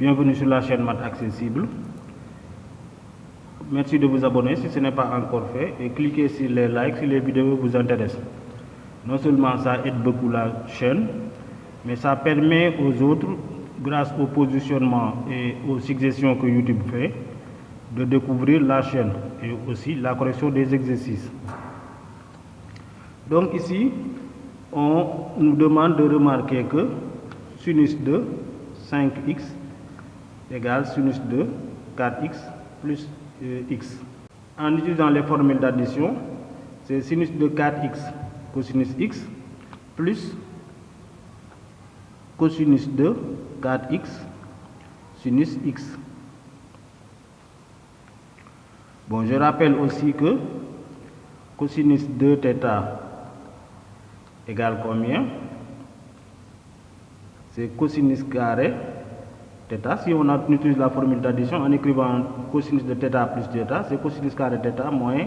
Bienvenue sur la chaîne Maths Accessible. Merci de vous abonner si ce n'est pas encore fait et cliquez sur les likes si les vidéos vous intéressent. Non seulement ça aide beaucoup la chaîne, mais ça permet aux autres, grâce au positionnement et aux suggestions que YouTube fait, de découvrir la chaîne et aussi la correction des exercices. Donc ici, on nous demande de remarquer que sinus de 5x égale sinus de 4x plus x. En utilisant les formules d'addition, c'est sinus de 4x cosinus x plus cosinus de 4x sinus x. Bon, je rappelle aussi que cosinus de θ égale combien? C'est cosinus carré θ. Si on utilise la formule d'addition en écrivant cosinus de θ plus θ, c'est cosinus carré θ moins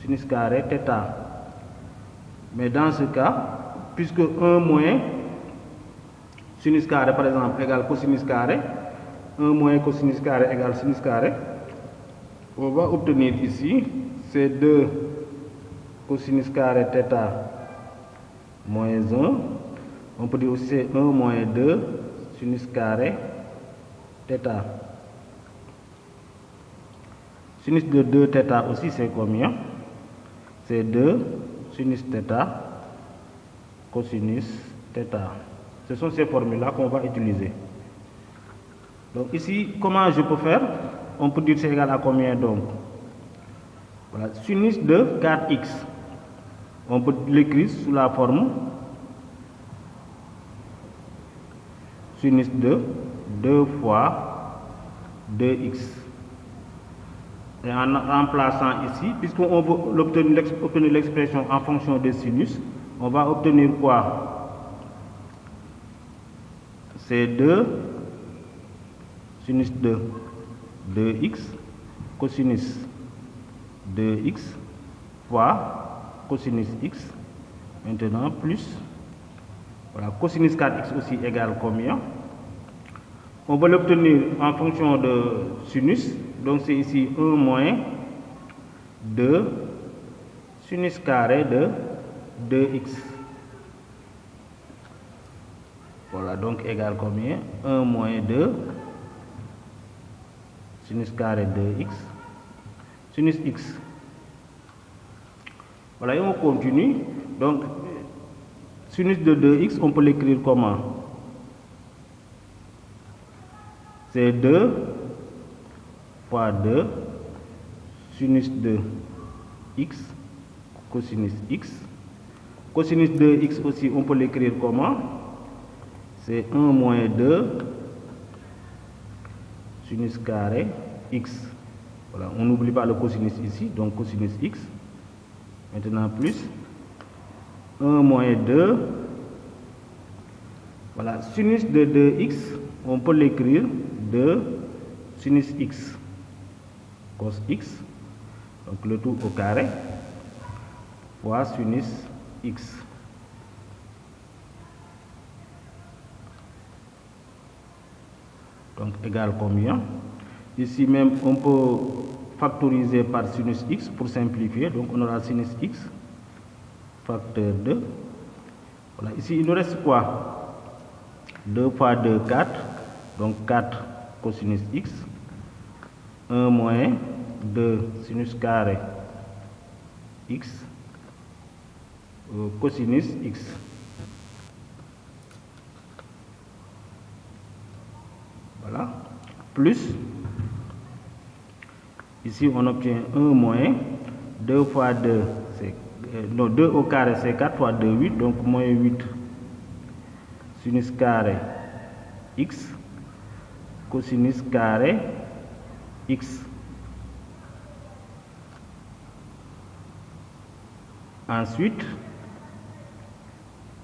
sinus carré θ. Mais dans ce cas, puisque 1 moins sinus carré par exemple égale cosinus carré, 1 moins cosinus carré égale sinus carré, on va obtenir ici c'est 2 cosinus carré θ moins 1. On peut dire aussi c'est 1 moins 2 sinus carré θ. Sinus de 2θ aussi c'est combien? C'est 2 sinus θ cosinus θ. Ce sont ces formules-là qu'on va utiliser. Donc ici, comment je peux faire? On peut dire c'est égal à combien donc? Voilà, sinus de 4x. On peut l'écrire sous la forme sinus de 2 fois 2x. Et en remplaçant ici, puisqu'on veut obtenir l'expression en fonction des sinus, on va obtenir quoi? C'est 2 sinus de 2x cosinus 2x fois cosinus x. Maintenant plus, voilà, cosinus 4x aussi égale combien? On va l'obtenir en fonction de sinus. Donc c'est ici 1 moins 2 sinus carré de 2x. Voilà, donc égale combien? 1 moins 2 sinus carré de x sinus x. Voilà, et on continue. Donc sinus de 2x, on peut l'écrire comment? C'est 2 fois 2 sinus de x cosinus x. Cosinus de x aussi, on peut l'écrire comment? C'est 1 moins 2 sinus carré x. Voilà, on n'oublie pas le cosinus ici, donc cosinus x. Maintenant plus 1 moins 2. Voilà, sinus de 2x, on peut l'écrire 2 sinus x cos x, donc le tout au carré, fois sinus x. Donc égale combien? Ici même on peut factoriser par sinus x pour simplifier, donc on aura sinus x facteur 2. Voilà, ici il nous reste quoi? 2 fois 2, 4, donc 4 cosinus x, 1 moins 2 sinus carré x cosinus x. Voilà, plus, ici on obtient 1 moins 2 fois 2, c'est non, 2 au carré c'est 4 fois 2, 8, donc moins 8 sinus carré x cosinus carré x. Ensuite,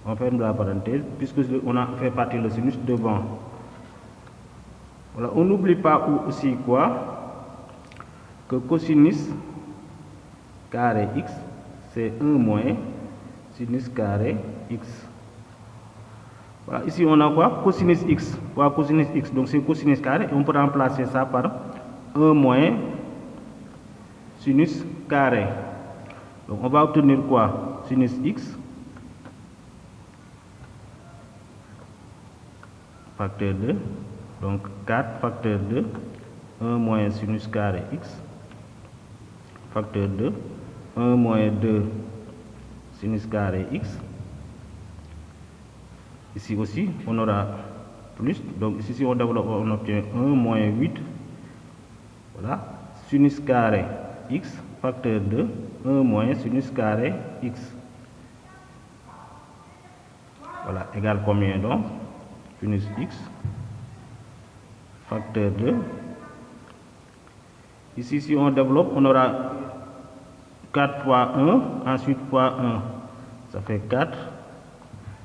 on ferme la parenthèse puisque on a fait partir le sinus devant. Voilà, on n'oublie pas aussi quoi? Que cosinus carré x, c'est 1 moins sinus carré x. Voilà, ici on a quoi? Cosinus x. Quoi, cosinus x? Donc c'est cosinus carré. Et on peut remplacer ça par 1 moins sinus carré. Donc on va obtenir quoi? Sinus x facteur 2. Donc 4 facteur 2. 1 moins sinus carré x facteur 2. 1 moins 2 sinus carré x. Ici aussi, on aura plus. Donc ici, si on développe, on obtient 1 moins 8. Voilà. Sinus carré x facteur 2. 1 moins sinus carré x. Voilà. Égale combien donc? Sinus x facteur 2. Ici, si on développe, on aura 4 fois 1. Ensuite, fois 1. Ça fait 4.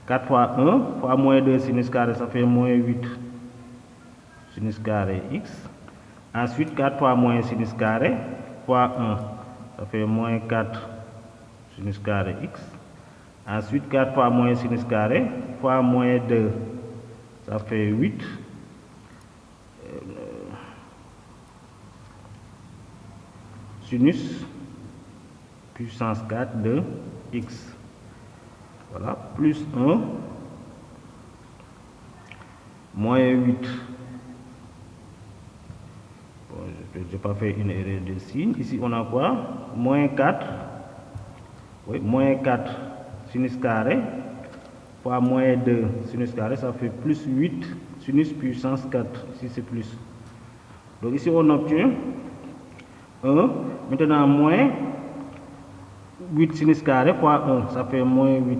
4 fois 1 fois moins 2 sinus carré, ça fait moins 8 sinus carré x. Ensuite, 4 fois moins sinus carré fois 1, ça fait moins 4 sinus carré x. Ensuite, 4 fois moins sinus carré fois moins 2, ça fait 8. Sinus puissance 4 de x. Voilà, plus 1, moins 8. Bon, je n'ai pas fait une erreur de signe. Ici, on a quoi? Moins 4. Oui, moins 4 sinus carré fois moins 2 sinus carré, ça fait plus 8 sinus puissance 4. Ici, c'est plus. Donc ici, on obtient 1. Maintenant, moins 8 sinus carré fois 1, ça fait moins 8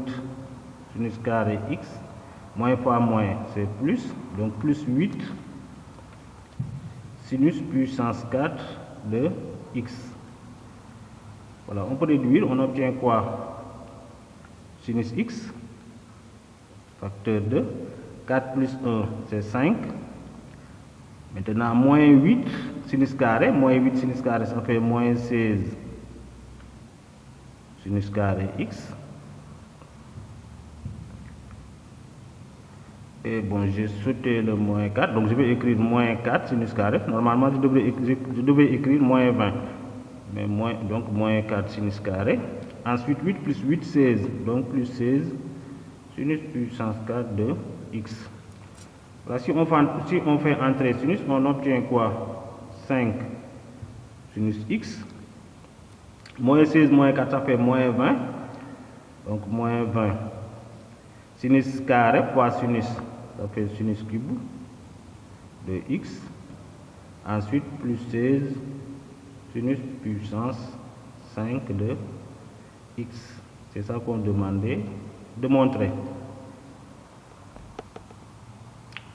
sinus carré x. Moins fois moins, c'est plus. Donc plus 8 sinus puissance 4 de x. Voilà, on peut réduire, on obtient quoi? Sinus x facteur 2. 4 plus 1, c'est 5. Maintenant, moins 8 sinus carré. Moins 8 sinus carré, ça fait moins 16 sinus carré x. Et bon, j'ai sauté le moins 4, donc je vais écrire moins 4 sinus carré. Normalement, je devais écrire moins 20. Mais donc moins 4 sinus carré. Ensuite, 8 plus 8, 16. Donc plus 16 sinus puissance 4 de x. Voilà, si on fait entrer sinus, on obtient quoi? 5 sinus x. Moins 16, moins 4, ça fait moins 20. Donc, moins 20. Sinus carré fois sinus, ça fait sinus cube de x. Ensuite, plus 16, sinus puissance 5 de x. C'est ça qu'on demandait de montrer.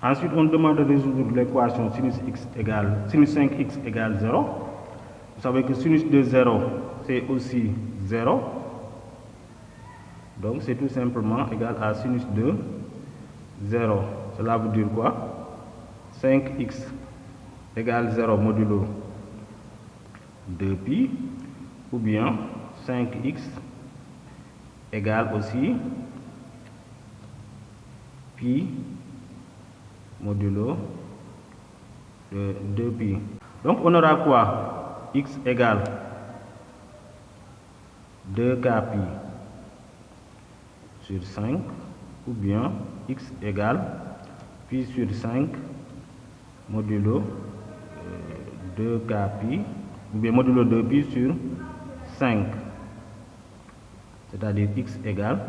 Ensuite, on demande de résoudre l'équation sinus 5x égale 0. Vous savez que sinus de 0, c'est aussi 0. Donc, c'est tout simplement égal à sinus de 0. Cela veut dire quoi? 5x égale 0 modulo 2pi, ou bien 5x égale aussi pi modulo de 2pi. Donc, on aura quoi? X égale 2kpi sur 5, ou bien x égale pi sur 5 modulo 2kpi, ou bien modulo 2pi sur 5. C'est-à-dire x égale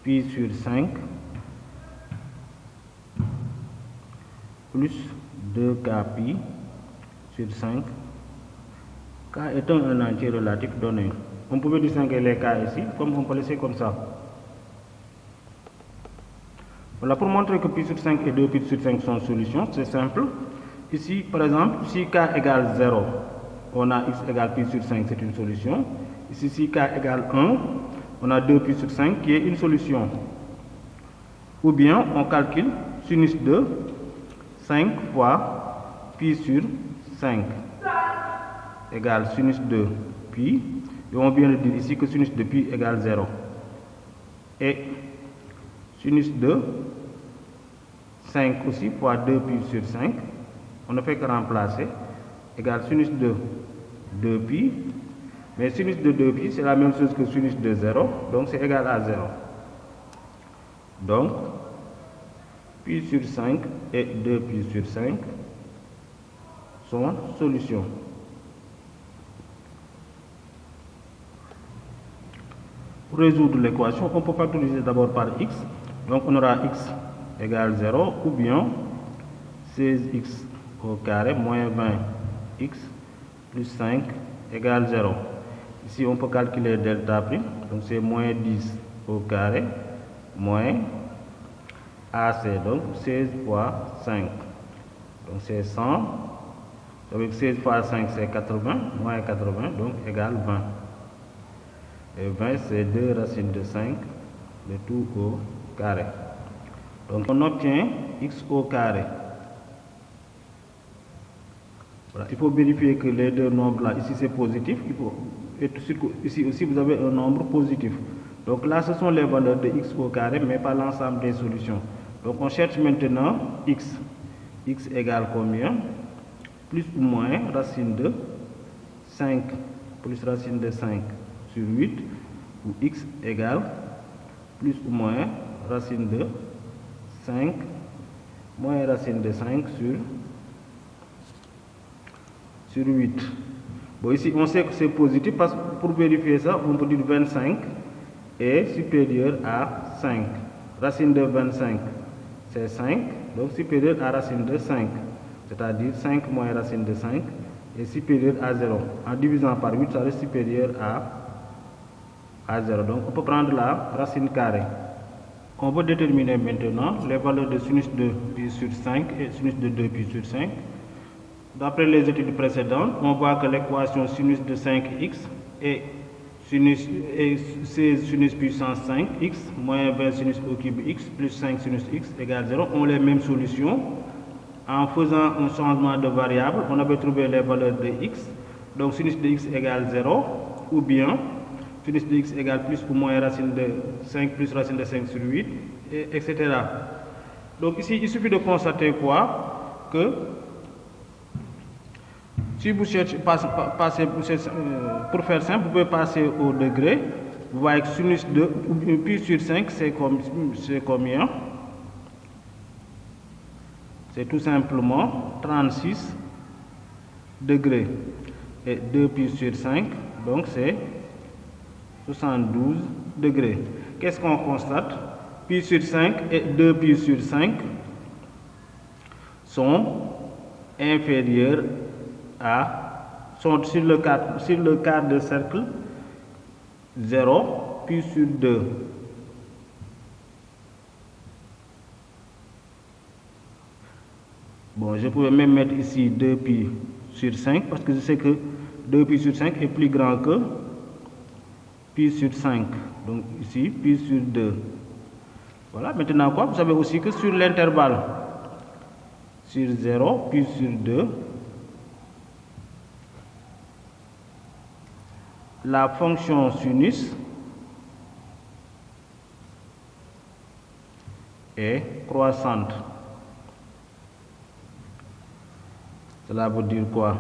pi sur 5 plus 2kpi sur 5. K étant un entier relatif donné. On pouvait distinguer les cas ici, comme on peut laisser comme ça. Voilà, pour montrer que pi sur 5 et 2 pi sur 5 sont solutions, c'est simple. Ici, par exemple, si k égale 0, on a x égale pi sur 5, c'est une solution. Ici, si k égale 1, on a 2 pi sur 5 qui est une solution. Ou bien, on calcule sinus de 5 fois pi sur 5 égale sinus de pi. Et on vient de dire ici que sinus de pi égale 0. Et sinus de 5 aussi fois 2 pi sur 5, on ne fait que remplacer, égale sinus de 2 pi, mais sinus de 2 pi c'est la même chose que sinus de 0, donc c'est égal à 0. Donc pi sur 5 et 2 pi sur 5 sont solutions. Pour résoudre l'équation, on peut factoriser d'abord par x, donc on aura x égale 0 ou bien 16x au carré moins 20x plus 5 égale 0. Ici on peut calculer delta prime, donc c'est moins 10 au carré moins AC, donc 16 fois 5, donc c'est 100, avec 16 fois 5 c'est 80, moins 80, donc égale 20. Et 20 c'est 2 racines de 5, le tout au carré. Donc on obtient x au carré. Voilà. Il faut vérifier que les deux nombres là, ici c'est positif, il faut être sûr que ici aussi vous avez un nombre positif. Donc là ce sont les valeurs de x au carré, mais pas l'ensemble des solutions. Donc on cherche maintenant x. X égale combien? Plus ou moins racine de 5 plus racine de 5 sur 8, ou x égale plus ou moins racine de 5 moins racine de 5 sur 8. Bon, ici on sait que c'est positif parce que pour vérifier ça, on peut dire 25 est supérieur à 5. Racine de 25 c'est 5, donc supérieur à racine de 5. C'est-à-dire 5 moins racine de 5 est supérieur à 0. En divisant par 8, ça reste supérieur à 0. Donc on peut prendre la racine carrée. On va déterminer maintenant les valeurs de sinus de pi sur 5 et sinus de 2 pi sur 5. D'après les études précédentes, on voit que l'équation sinus de 5x et 16 sinus puissance 5x moins 20 sinus au cube x plus 5 sinus x égale 0 ont les mêmes solutions. En faisant un changement de variable, on avait trouvé les valeurs de x. Donc sinus de x égale 0 ou bien sinus de x égale plus ou moins racine de 5 plus racine de 5 sur 8, etc. Donc ici, il suffit de constater quoi? Que si vous cherchez, pour faire simple, vous pouvez passer au degré. Vous voyez que sinus de pi sur 5, c'est combien? C'est tout simplement 36 degrés. Et 2 pi sur 5, donc c'est 72 degrés. Qu'est-ce qu'on constate? Pi sur 5 et 2 pi sur 5 sont inférieurs sont sur le quart de cercle 0 pi sur 2. Bon, je pouvais même mettre ici 2 pi sur 5 parce que je sais que 2 pi sur 5 est plus grand que pi sur 5. Donc ici, pi sur 2. Voilà, maintenant quoi? Vous savez aussi que sur l'intervalle sur 0, pi sur 2, la fonction sinus est croissante. Cela veut dire quoi?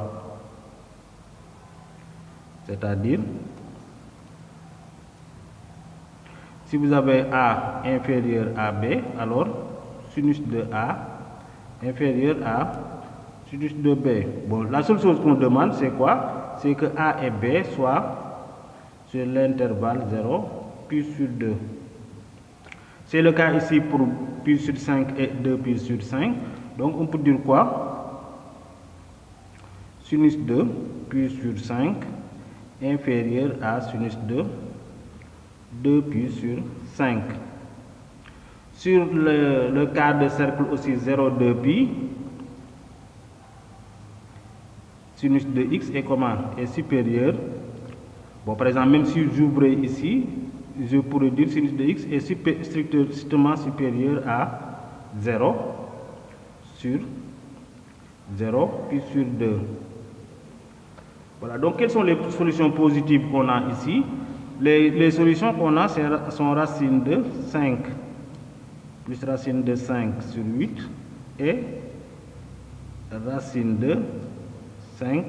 C'est-à-dire, si vous avez A inférieur à B, alors sinus de A inférieur à sinus de B. Bon, la seule chose qu'on demande, c'est quoi? C'est que A et B soient sur l'intervalle 0, pi sur 2. C'est le cas ici pour pi sur 5 et 2 pi sur 5. Donc on peut dire quoi? Sinus de pi sur 5 inférieur à sinus de 2 pi sur 5. Sur le quart de cercle aussi 0, 2 pi, sinus de x est comment? Est supérieur. Bon, par exemple, même si j'ouvrais ici, je pourrais dire sinus de x est strictement supérieur à 0 sur 0 pi sur 2. Voilà, donc quelles sont les solutions positives qu'on a ici? Les solutions qu'on a sont racines de 5 plus racine de 5 sur 8 et racine de 5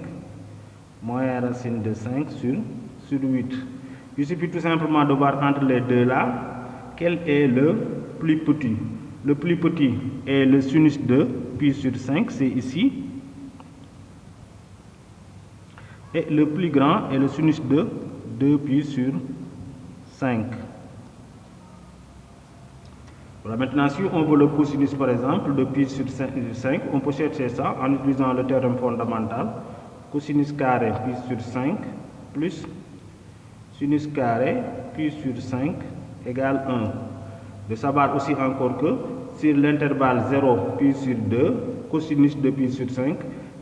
moins racine de 5 sur 8. Il suffit tout simplement de voir entre les deux là quel est le plus petit. Le plus petit est le sinus de pi sur 5, c'est ici. Et le plus grand est le sinus de 2 pi sur 5. Voilà, maintenant, si on veut le cosinus, par exemple, de pi sur 5, on peut chercher ça en utilisant le théorème fondamental. Cosinus carré pi sur 5 plus sinus carré pi sur 5 égale 1. De savoir aussi encore que sur l'intervalle 0 pi sur 2, cosinus de pi sur 5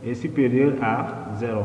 est supérieur à 0.